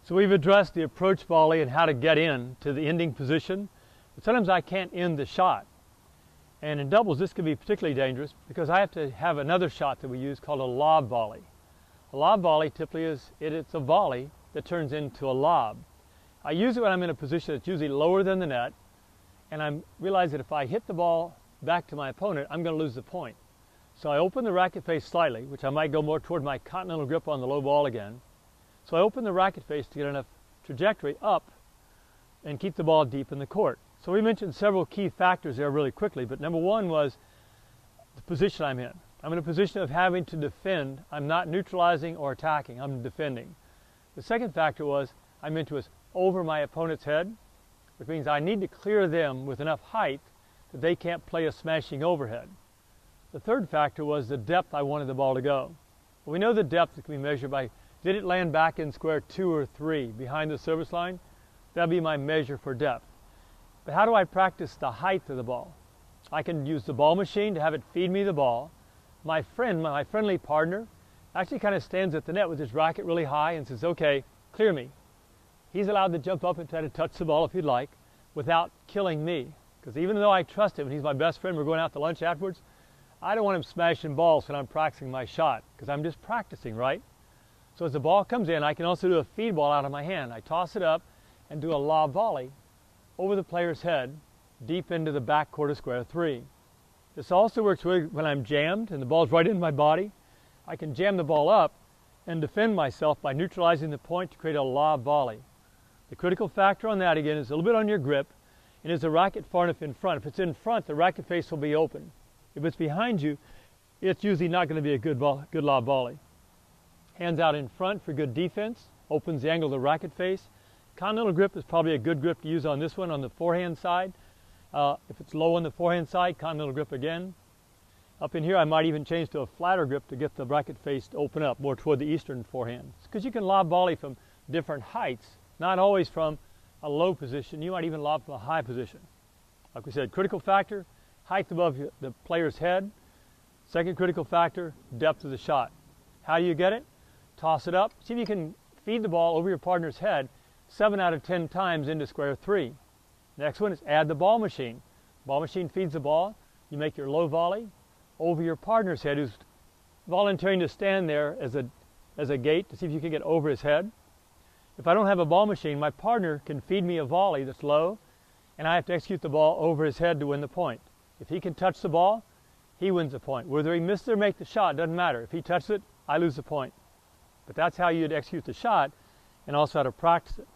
So we've addressed the approach volley and how to get in to the ending position, but sometimes I can't end the shot. And in doubles this can be particularly dangerous because I have to have another shot that we use called a lob volley. A lob volley typically it's a volley that turns into a lob. I use it when I'm in a position that's usually lower than the net, and I realize that if I hit the ball back to my opponent, I'm going to lose the point. So I open the racket face slightly, which I might go more toward my continental grip on the low ball again. So I open the racket face to get enough trajectory up and keep the ball deep in the court. So we mentioned several key factors there really quickly, but number one was the position I'm in. I'm in a position of having to defend. I'm not neutralizing or attacking, I'm defending. The second factor was I meant was over my opponent's head, which means I need to clear them with enough height that they can't play a smashing overhead. The third factor was the depth I wanted the ball to go. Well, we know the depth that can be measured by, did it land back in square 2 or 3 behind the service line? That'd be my measure for depth. But how do I practice the height of the ball? I can use the ball machine to have it feed me the ball. My friendly partner, actually kind of stands at the net with his racket really high and says, okay, clear me. He's allowed to jump up and try to touch the ball if he'd like without killing me. Because even though I trust him and he's my best friend, we're going out to lunch afterwards, I don't want him smashing balls when I'm practicing my shot because I'm just practicing, right? So as the ball comes in, I can also do a feed ball out of my hand. I toss it up and do a lob volley over the player's head deep into the back quarter square 3. This also works when I'm jammed and the ball's right in my body. I can jam the ball up and defend myself by neutralizing the point to create a lob volley. The critical factor on that again is a little bit on your grip, and is the racket far enough in front. If it's in front, the racket face will be open. If it's behind you, it's usually not going to be a good lob volley. Hands out in front for good defense, opens the angle of the racket face. Continental grip is probably a good grip to use on this one on the forehand side. If it's low on the forehand side, continental grip again. Up in here, I might even change to a flatter grip to get the racket face to open up more toward the eastern forehand. Because you can lob volley from different heights, not always from a low position. You might even lob from a high position. Like we said, critical factor, height above the player's head. Second critical factor, depth of the shot. How do you get it? Toss it up. See if you can feed the ball over your partner's head 7 out of 10 times into square 3. Next one is add the ball machine. Ball machine feeds the ball. You make your low volley over your partner's head, who's volunteering to stand there as a gate to see if you can get over his head. If I don't have a ball machine, my partner can feed me a volley that's low, and I have to execute the ball over his head to win the point. If he can touch the ball, he wins the point. Whether he misses or makes the shot, doesn't matter. If he touches it, I lose the point. But that's how you'd execute the shot and also how to practice it.